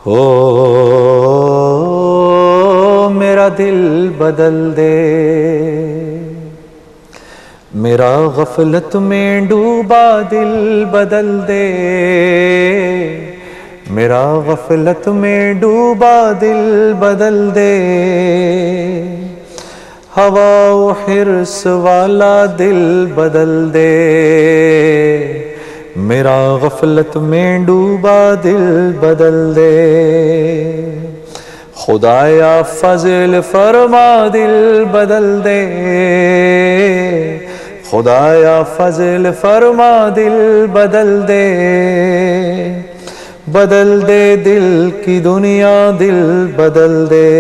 ہو میرا دل بدل دے، میرا غفلت میں ڈوبا دل بدل دے، میرا غفلت میں ڈوبا دل بدل دے، ہوا و حرص والا دل بدل دے، میرا غفلت میں ڈوبا دل بدل دے، خدایا فضل فرما دل بدل دے، خدایا فضل فرما دل بدل دے، بدل دے دل کی دنیا دل بدل دے،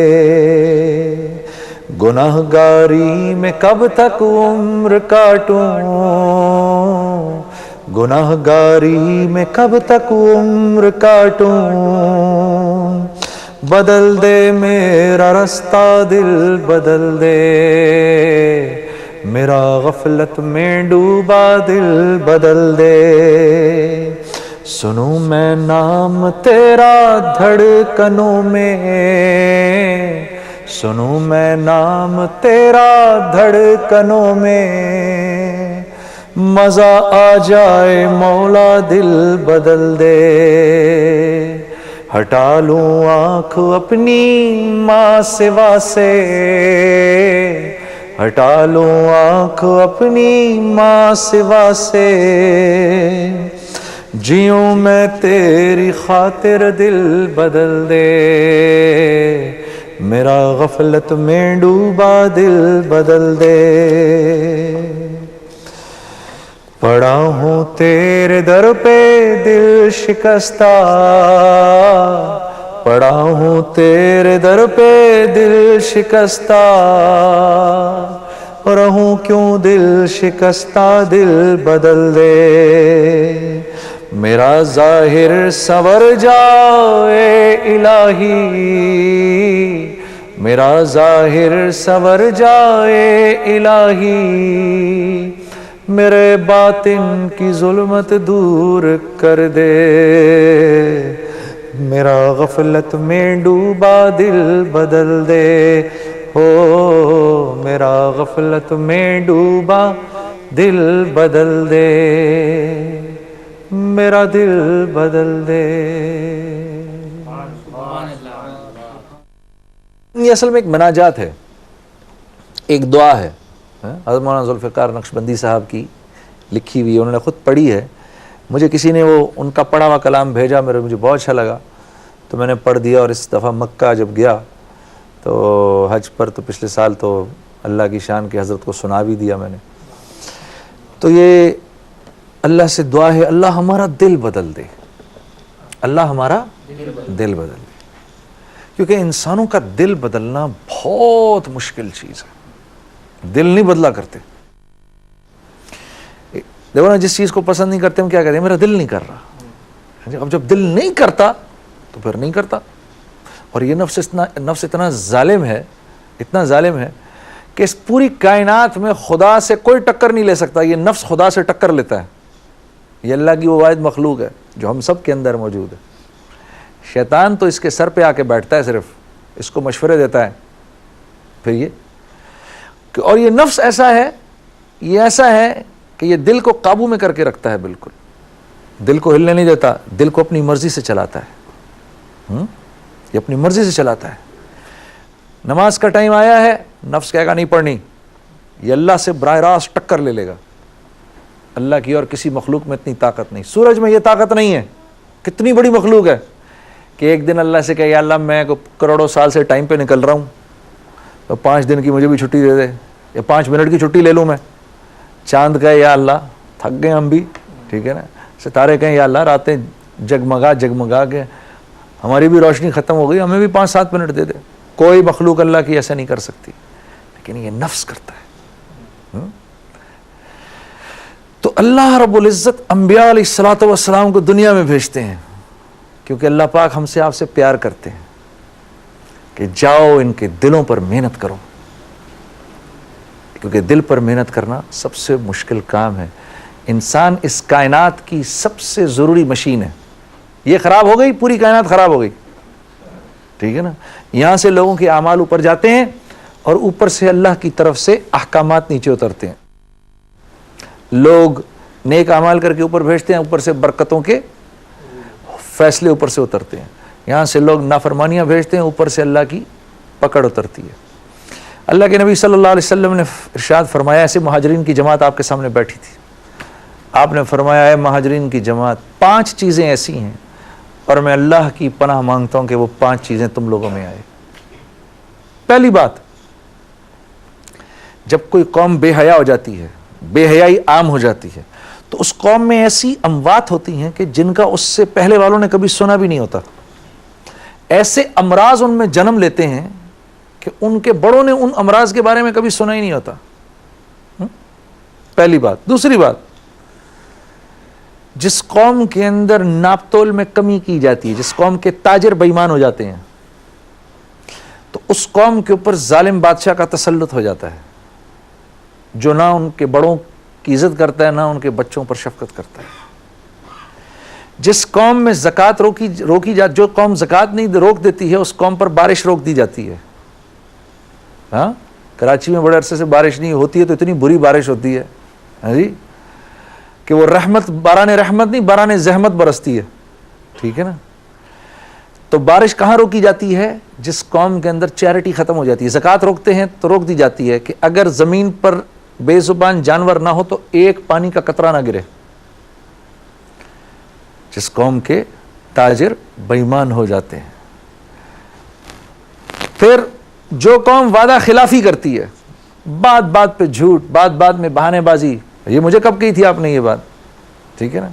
گناہ گاری میں کب تک عمر کاٹوں، گناہ گاری میں کب تک عمر کاٹوں، بدل دے میرا رستہ دل بدل دے، میرا غفلت میں ڈوبا دل بدل دے، سنوں میں نام تیرا دھڑکنوں میں، سنوں میں نام تیرا دھڑکنوں میں، مزہ آ جائے مولا دل بدل دے، ہٹا لوں آنکھ اپنی ماں سوا سے، ہٹا لوں آنکھ اپنی ماں سوا سے، جیوں میں تیری خاطر دل بدل دے، میرا غفلت میں ڈوبا دل بدل دے، پڑا ہوں تیرے در پہ دل شکستہ، پڑا ہوں تیرے در پہ دل شکستہ، رہوں کیوں دل شکستہ دل بدل دے، میرا ظاہر سنور جائے الہی، میرا ظاہر سنور جائے الہی، میرے باطن کی ظلمت دور کر دے، میرا غفلت میں ڈوبا دل بدل دے، ہو میرا غفلت میں ڈوبا دل بدل دے، میرا دل بدل دے۔ یہ اصل میں ایک مناجات ہے، ایک دعا ہے، حضرت مولانا ذوالفقار نقشبندی صاحب کی لکھی ہوئی، انہوں نے خود پڑھی ہے، مجھے کسی نے وہ ان کا پڑھا ہوا کلام بھیجا، مجھے بہت اچھا لگا تو میں نے پڑھ دیا، اور اس دفعہ مکہ جب گیا تو حج پر، تو پچھلے سال تو اللہ کی شان کی حضرت کو سنا بھی دیا میں نے، تو یہ اللہ سے دعا ہے، اللہ ہمارا دل بدل دے، اللہ ہمارا دل بدل دے، کیونکہ انسانوں کا دل بدلنا بہت مشکل چیز ہے، دل نہیں بدلا کرتے، دیکھو نا، جس چیز کو پسند نہیں کرتے ہم کیا کہتے ہیں، میرا دل نہیں کر رہا، اب جب دل نہیں کرتا تو پھر نہیں کرتا، اور یہ نفس اتنا ظالم ہے، اتنا ظالم ہے کہ اس پوری کائنات میں خدا سے کوئی ٹکر نہیں لے سکتا، یہ نفس خدا سے ٹکر لیتا ہے، یہ اللہ کی وہ واحد مخلوق ہے جو ہم سب کے اندر موجود ہے، شیطان تو اس کے سر پہ آ کے بیٹھتا ہے، صرف اس کو مشورے دیتا ہے، پھر یہ، اور یہ نفس ایسا ہے، یہ ایسا ہے کہ یہ دل کو قابو میں کر کے رکھتا ہے، بالکل دل کو ہلنے نہیں دیتا، دل کو اپنی مرضی سے چلاتا ہے، یہ اپنی مرضی سے چلاتا ہے، نماز کا ٹائم آیا ہے، نفس کہے گا نہیں پڑھنی، یہ اللہ سے براہ راست ٹکر لے لے گا، اللہ کی اور کسی مخلوق میں اتنی طاقت نہیں، سورج میں یہ طاقت نہیں ہے، کتنی بڑی مخلوق ہے کہ ایک دن اللہ سے کہے یا اللہ میں کروڑوں سال سے ٹائم پہ نکل رہا ہوں، تو 5 دن کی مجھے بھی چھٹی دے دے، یا 5 منٹ کی چھٹی لے لوں میں، چاند کہے یا اللہ تھک گئے ہم بھی، ٹھیک ہے نا، ستارے کہیں یا اللہ راتیں جگمگا جگمگا کے ہماری بھی روشنی ختم ہو گئی، ہمیں بھی 5-7 منٹ دے دے، کوئی مخلوق اللہ کی ایسا نہیں کر سکتی، لیکن یہ نفس کرتا ہے۔ تو اللہ رب العزت انبیاء علیہ السلام کو دنیا میں بھیجتے ہیں، کیونکہ اللہ پاک ہم سے آپ سے پیار کرتے ہیں کہ جاؤ ان کے دلوں پر محنت کرو، کیونکہ دل پر محنت کرنا سب سے مشکل کام ہے، انسان اس کائنات کی سب سے ضروری مشین ہے، یہ خراب ہو گئی پوری کائنات خراب ہو گئی، ٹھیک ہے نا. یہاں سے لوگوں کے اعمال اوپر جاتے ہیں اور اوپر سے اللہ کی طرف سے احکامات نیچے اترتے ہیں. لوگ نیک اعمال کر کے اوپر بھیجتے ہیں, اوپر سے برکتوں کے فیصلے اوپر سے اترتے ہیں. یہاں سے لوگ نافرمانیاں بھیجتے ہیں, اوپر سے اللہ کی پکڑ اترتی ہے. اللہ کے نبی صلی اللہ علیہ وسلم نے ارشاد فرمایا, ایسے مہاجرین کی جماعت آپ کے سامنے بیٹھی تھی, آپ نے فرمایا ہے مہاجرین کی جماعت 5 چیزیں ایسی ہیں اور میں اللہ کی پناہ مانگتا ہوں کہ وہ 5 چیزیں تم لوگوں میں آئے. پہلی بات, جب کوئی قوم بے حیا ہو جاتی ہے, بے حیائی عام ہو جاتی ہے, تو اس قوم میں ایسی اموات ہوتی ہیں کہ جن کا اس سے پہلے والوں نے کبھی سنا بھی نہیں ہوتا. ایسے امراض ان میں جنم لیتے ہیں کہ ان کے بڑوں نے ان امراض کے بارے میں کبھی سنا ہی نہیں ہوتا. پہلی بات. دوسری بات, جس قوم کے اندر ناپ تول میں کمی کی جاتی ہے, جس قوم کے تاجر بے ایمان ہو جاتے ہیں, تو اس قوم کے اوپر ظالم بادشاہ کا تسلط ہو جاتا ہے, جو نہ ان کے بڑوں کی عزت کرتا ہے نہ ان کے بچوں پر شفقت کرتا ہے. جس قوم میں زکوٰۃ روکی جو قوم زکوٰۃ نہیں روک دیتی ہے, اس قوم پر بارش روک دی جاتی ہے. ہاں, کراچی میں بڑے عرصے سے بارش نہیں ہوتی ہے, تو اتنی بری بارش ہوتی ہے جی کہ وہ رحمت باران رحمت نہیں باران زحمت برستی ہے. ٹھیک ہے نا. تو بارش کہاں روکی جاتی ہے؟ جس قوم کے اندر چیریٹی ختم ہو جاتی ہے. زکوٰۃ روکتے ہیں تو روک دی جاتی ہے کہ اگر زمین پر بے زبان جانور نہ ہو تو ایک پانی کا قطرہ نہ گرے. جس قوم کے تاجر بے ایمان ہو جاتے ہیں. پھر جو قوم وعدہ خلافی کرتی ہے, بات بات پہ جھوٹ, بات بات میں بہانے بازی, یہ مجھے کب کہی تھی آپ نے یہ بات, ٹھیک ہے نا,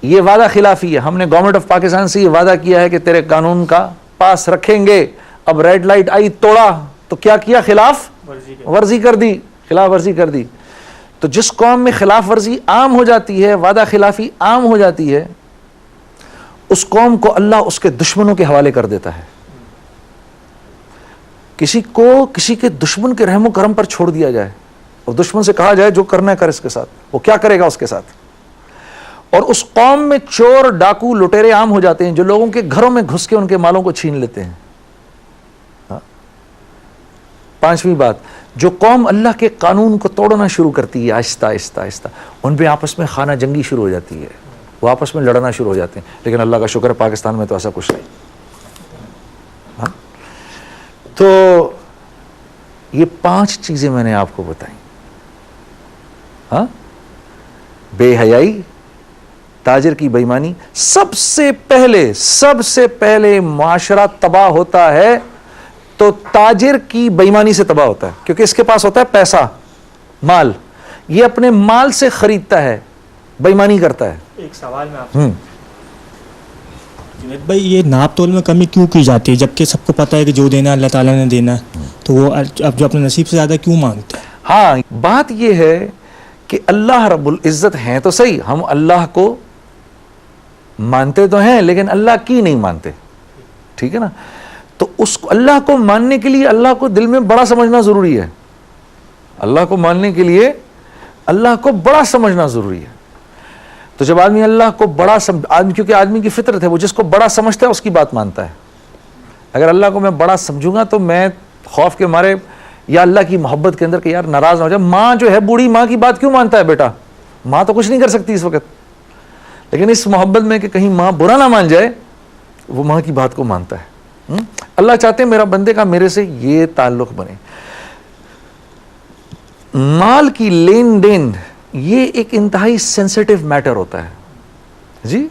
یہ وعدہ خلافی ہے. ہم نے گورنمنٹ آف پاکستان سے یہ وعدہ کیا ہے کہ تیرے قانون کا پاس رکھیں گے, اب ریڈ لائٹ آئی توڑا تو کیا کیا؟ خلاف ورزی کر دی, خلاف ورزی کر دی. تو جس قوم میں خلاف ورزی عام ہو جاتی ہے, وعدہ خلافی عام ہو جاتی ہے, اس قوم کو اللہ اس کے دشمنوں کے حوالے کر دیتا ہے. کسی کے دشمن کے رحم و کرم پر چھوڑ دیا جائے اور دشمن سے کہا جائے جو کرنا ہے کر اس کے ساتھ, وہ کیا کرے گا اس کے ساتھ. اور اس قوم میں چور ڈاکو لٹیرے عام ہو جاتے ہیں جو لوگوں کے گھروں میں گھس کے ان کے مالوں کو چھین لیتے ہیں. پانچویں بات, جو قوم اللہ کے قانون کو توڑنا شروع کرتی ہے آہستہ آہستہ آہستہ, ان پہ آپس میں خانہ جنگی شروع ہو جاتی ہے, وہ آپس میں لڑنا شروع ہو جاتے ہیں. لیکن اللہ کا شکر ہے پاکستان میں تو ایسا کچھ نہیں. تو یہ 5 چیزیں میں نے آپ کو بتائیں. ہاں, بے حیائی, تاجر کی بے ایمانی. سب سے پہلے معاشرہ تباہ ہوتا ہے تو تاجر کی بے ایمانی سے تباہ ہوتا ہے, کیونکہ اس کے پاس ہوتا ہے پیسہ, مال, یہ اپنے مال سے خریدتا ہے, بے ایمانی کرتا ہے. ایک سوال میں آپ سے جنید بھائی, یہ ناپ تول میں کمی کیوں کی جاتی ہے جبکہ سب کو پتہ ہے کہ جو دینا اللہ تعالیٰ نے دینا ہے, تو وہ اب جو اپنے نصیب سے زیادہ کیوں مانگتے ہیں؟ ہاں, بات یہ ہے کہ اللہ رب العزت ہیں تو صحیح, ہم اللہ کو مانتے تو ہیں لیکن اللہ کی نہیں مانتے. ٹھیک ہے نا. تو اس کو اللہ کو ماننے کے لیے اللہ کو دل میں بڑا سمجھنا ضروری ہے. اللہ کو ماننے کے لیے اللہ کو بڑا سمجھنا ضروری ہے. تو جب آدمی اللہ کو بڑا کیونکہ آدمی کی فطرت ہے, وہ جس کو بڑا سمجھتا ہے اس کی بات مانتا ہے. اگر اللہ کو میں بڑا سمجھوں گا تو میں خوف کے مارے یا اللہ کی محبت کے اندر کہ یار ناراض نہ ہو جائے. ماں جو ہے, بوڑھی ماں کی بات کیوں مانتا ہے بیٹا؟ ماں تو کچھ نہیں کر سکتی اس وقت, لیکن اس محبت میں کہ کہیں ماں برا نہ مان جائے, وہ ماں کی بات کو مانتا ہے. اللہ چاہتے ہیں میرا بندے کا میرے سے یہ تعلق بنے. مال کی لین دین یہ ایک انتہائی سینسیٹیو میٹر ہوتا ہے جی.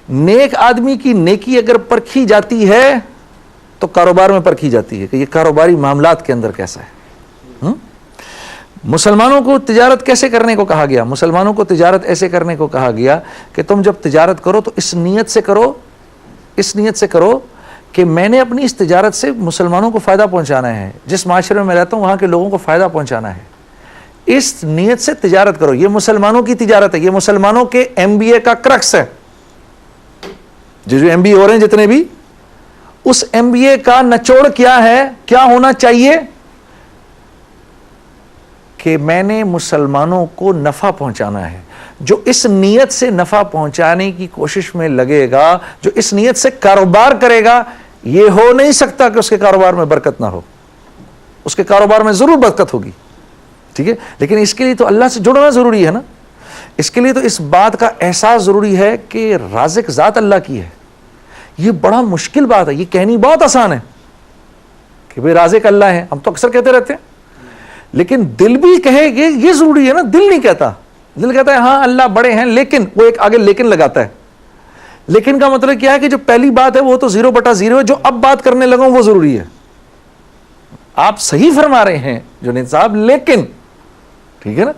نیک آدمی کی نیکی اگر پرکھی جاتی ہے تو کاروبار میں پرکھی جاتی ہے کہ یہ کاروباری معاملات کے اندر کیسا ہے. مسلمانوں کو تجارت کیسے کرنے کو کہا گیا؟ مسلمانوں کو تجارت ایسے کرنے کو کہا گیا کہ تم جب تجارت کرو تو اس نیت سے کرو کہ میں نے اپنی اس تجارت سے مسلمانوں کو فائدہ پہنچانا ہے, جس معاشرے میں میں رہتا ہوں وہاں کے لوگوں کو فائدہ پہنچانا ہے. اس نیت سے تجارت کرو. یہ مسلمانوں کی تجارت ہے, یہ مسلمانوں کے MBA کا کرکس ہے. جو MBA ہو رہے ہیں جتنے بھی, اس MBA کا نچوڑ کیا ہے, کیا ہونا چاہیے کہ میں نے مسلمانوں کو نفع پہنچانا ہے. جو اس نیت سے نفع پہنچانے کی کوشش میں لگے گا, جو اس نیت سے کاروبار کرے گا, یہ ہو نہیں سکتا کہ اس کے کاروبار میں برکت نہ ہو. اس کے کاروبار میں ضرور برکت ہوگی, ٹھیک ہے, لیکن اس کے لیے تو اللہ سے جڑنا ضروری ہے نا. اس کے لیے تو اس بات کا احساس ضروری ہے کہ رازق ذات اللہ کی ہے. یہ بڑا مشکل بات ہے, یہ کہنی بہت آسان ہے کہ بھئی رازق اللہ ہے, ہم تو اکثر کہتے رہتے ہیں, لیکن دل بھی کہے یہ ضروری ہے نا. دل نہیں کہتا, دل کہتا ہے ہاں اللہ بڑے ہیں, لیکن وہ ایک آگے لیکن لگاتا ہے. لیکن کا مطلب کیا ہے کہ جو پہلی بات ہے وہ تو 0/0 ہے, جو اب بات کرنے لگا وہ ضروری ہے. آپ صحیح فرما رہے ہیں جنید صاحب, لیکن ٹھیک ہے نا,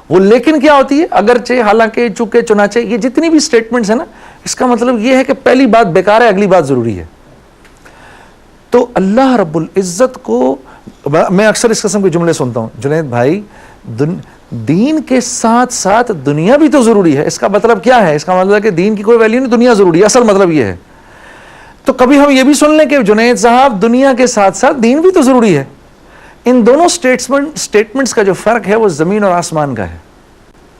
وہ لیکن کیا ہوتی ہے, اگرچہ, حالانکہ, چونکہ, چنانچہ, یہ جتنی بھی سٹیٹمنٹس ہیں نا, اس کا مطلب یہ ہے کہ پہلی بات بیکار ہے, اگلی بات ضروری ہے. تو اللہ رب العزت کو, میں اکثر اس قسم کے جملے سنتا ہوں, جنید بھائی دین کے ساتھ ساتھ دنیا بھی تو ضروری ہے. اس کا مطلب کیا ہے؟ اس کا مطلب ہے کہ دین کی کوئی ویلیو نہیں, دنیا ضروری ہے. اصل مطلب یہ ہے. تو کبھی ہم یہ بھی سن لیں کہ جنید صاحب دنیا کے ساتھ ساتھ دین بھی تو ضروری ہے. ان دونوں سٹیٹمنٹس کا جو فرق ہے وہ زمین اور آسمان کا ہے,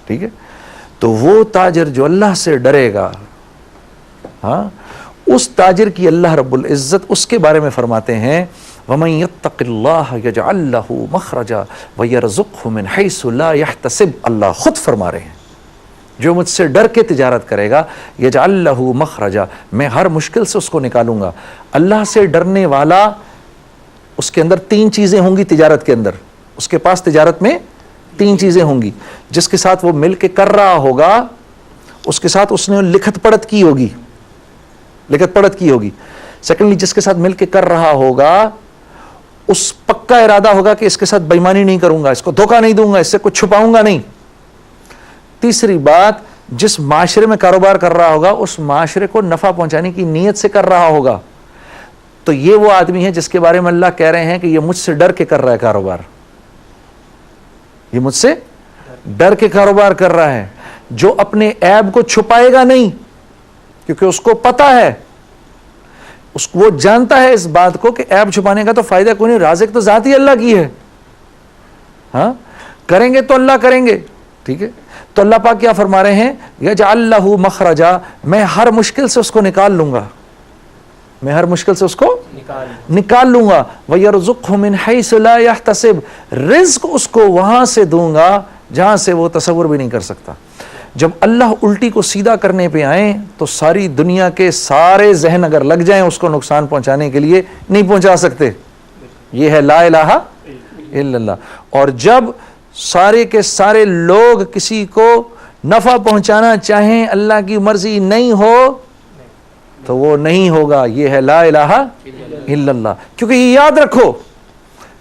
ٹھیک ہے. تو وہ تاجر جو اللہ سے ڈرے گا, ہاں, اس تاجر کی اللہ رب العزت اس کے بارے میں فرماتے ہیں وَمَن يَتَّقِ اللَّهَ يَجْعَلْ لَهُ مَخْرَجًا وَيَرْزُقْهُ مِنْ حَيْثُ لَا يَحْتَسِبُ. اللہ خود فرما رہے ہیں جو مجھ سے ڈر کے تجارت کرے گا, يَجْعَلْ لَهُ مَخْرَجًا, میں ہر مشکل سے اس کو نکالوں گا. اللہ سے ڈرنے والا, اس کے اندر 3 چیزیں ہوں گی تجارت کے اندر, اس کے پاس تجارت میں 3 چیزیں ہوں گی. جس کے ساتھ وہ مل کے کر رہا ہوگا, اس کے ساتھ اس نے لکھت پڑھت کی ہوگی, سیکنڈلی جس کے ساتھ مل کے کر رہا ہوگا اس پکا ارادہ ہوگا کہ اس کے ساتھ بےمانی نہیں کروں گا, اس کو دھوکہ نہیں دوں گا, اس سے کچھ چھپاؤں گا نہیں. تیسری بات, جس معاشرے میں کاروبار کر رہا ہوگا اس معاشرے کو نفع پہنچانے کی نیت سے کر رہا ہوگا. تو یہ وہ آدمی ہے جس کے بارے میں اللہ کہہ رہے ہیں کہ یہ مجھ سے ڈر کے کر رہا ہے کاروبار, یہ مجھ سے ڈر کے کاروبار کر رہا ہے, جو اپنے عیب کو چھپائے گا نہیں, کیونکہ اس کو پتا ہے, وہ جانتا ہے اس بات کو کہ عیب چھپانے کا تو فائدہ کوئی نہیں, رازق تو ذات ہی اللہ کی ہے. ہاں, کریں گے تو اللہ کریں گے, ٹھیک ہے. تو اللہ پاک کیا فرما رہے ہیں, یجعل لہ مخرجا, میں ہر مشکل سے اس کو نکال لوں گا, میں ہر مشکل سے اس کو نکال لوں گا. وَيَرْزُقْهُ مِنْ حَيْثُ لَا يَحْتَسِبُ, رزق اس کو وہاں سے دوں گا جہاں سے وہ تصور بھی نہیں کر سکتا. جب اللہ الٹی کو سیدھا کرنے پہ آئیں تو ساری دنیا کے سارے ذہن اگر لگ جائیں اس کو نقصان پہنچانے کے لیے نہیں پہنچا سکتے. یہ ہے لا الہ الا اللہ. اور جب سارے کے سارے لوگ کسی کو نفع پہنچانا چاہیں, اللہ کی مرضی نہیں ہو تو وہ نہیں ہوگا. یہ ہے لا الہ الا اللہ. کیونکہ یہ یاد رکھو,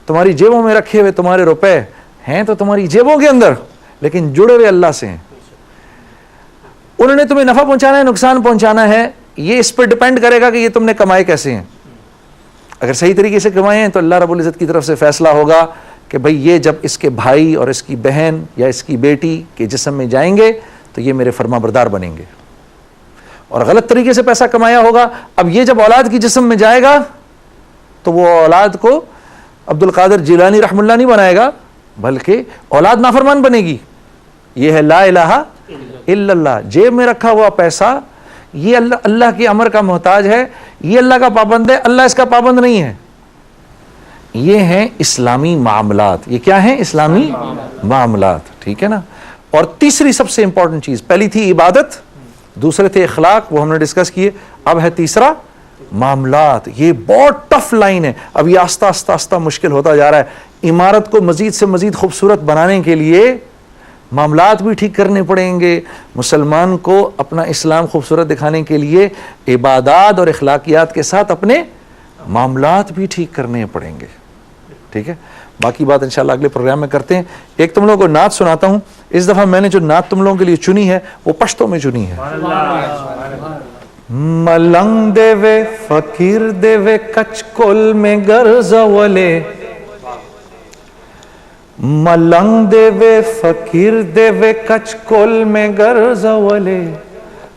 تمہاری جیبوں میں رکھے ہوئے تمہارے روپے ہیں تو تمہاری جیبوں کے اندر, لیکن جڑے ہوئے اللہ سے ہیں. انہوں نے تمہیں نفع پہنچانا ہے, نقصان پہنچانا ہے, یہ اس پہ ڈیپینڈ کرے گا کہ یہ تم نے کمائے کیسے ہیں. اگر صحیح طریقے سے کمائے ہیں تو اللہ رب العزت کی طرف سے فیصلہ ہوگا کہ بھئی یہ جب اس کے بھائی اور اس کی بہن یا اس کی بیٹی کے جسم میں جائیں گے تو یہ میرے فرما بردار بنیں گے. اور غلط طریقے سے پیسہ کمایا ہوگا, اب یہ جب اولاد کی جسم میں جائے گا تو وہ اولاد کو عبد القادر جیلانی رحمہ اللہ نہیں بنائے گا, بلکہ اولاد نافرمان بنے گی. یہ ہے لا الہ الا اللہ. جیب میں رکھا ہوا پیسہ یہ اللہ کے امر کا محتاج ہے, یہ اللہ کا پابند ہے, اللہ اس کا پابند نہیں ہے. یہ ہیں اسلامی معاملات. یہ کیا ہیں؟ اسلامی معاملات, ٹھیک ہے نا. اور تیسری سب سے امپورٹنٹ چیز, پہلی تھی عبادت, دوسرے تھے اخلاق, وہ ہم نے ڈسکس کیے. اب ہے تیسرا معاملات. یہ بہت ٹف لائن ہے, اب یہ آستہ آستہ آستہ مشکل ہوتا جا رہا ہے. عمارت کو مزید سے مزید خوبصورت بنانے کے لیے معاملات بھی ٹھیک کرنے پڑیں گے. مسلمان کو اپنا اسلام خوبصورت دکھانے کے لیے عبادات اور اخلاقیات کے ساتھ اپنے معاملات بھی ٹھیک کرنے پڑیں گے, ٹھیک ہے. باقی بات انشاءاللہ اگلے پروگرام میں کرتے ہیں. ایک تم لوگوں کو نعت سناتا ہوں. اس دفعہ میں نے جو نعت تم لوگوں کے لیے چنی ہے وہ پشتوں میں چنی ہے. ملنگ دے وے فقیر دے وے کچ کول میں گرزولے, ملنگ دے وے فقیر دے وے کچ کول میں گرزولے,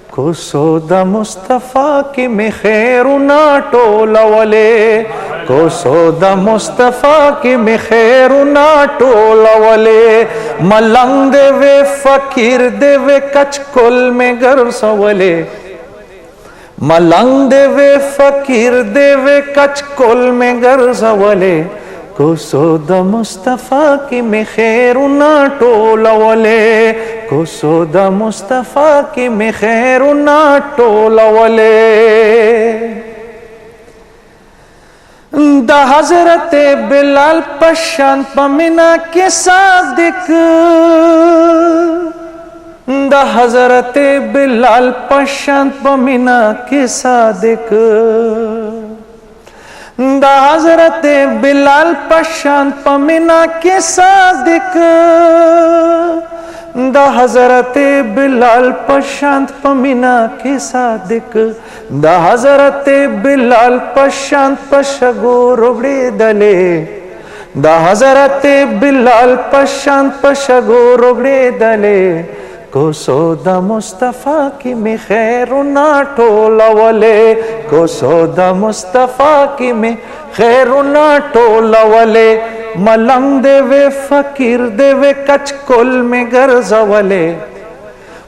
کو سودا مصطفیٰ کی میں خیر نا ٹولا ولے, کو سودا مصطفیٰ کی میں خیر نا ٹولا ولے. ملنگ دے وے فقیر دے وے کچ کول میں گرزولے, ملنگ دے وے فقیر دے وے کچ کول میں گرزولے کوسو دا مصطفیٰ کی میں خیرنا ٹولولے کوسو دا مصطفیٰ کی میں خیرنا ٹولولے دا حضرت بلال پشان پمنا کے صادق دا حضرت بلال پشان پمنا کے صادق دا حضرت بلال پشان پمنا کے صادق دا حضرت بلال پشانت پمینا کے صادق دا حضرت بلال پشانت پشگو ربڑے دلے دا حضرت بلال پشانت پشگو ربڑے دلے کوسو دا مصطفیٰ کی میں خیرنا ٹولولے کوسو دا مصطفیٰ کی میں خیرنا ٹولولے ملنگ دے وے فقیر دے وے کچ کول میں گرزولے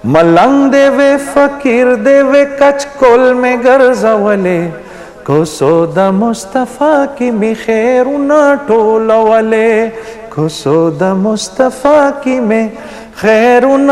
ملنگ دے وے فقیر دے وے کچ کول میں گرزولے کوسو دا مصطفیٰ کی میں خیرنا ٹولولے کوسو دا مصطفیٰ کی میں خیرنا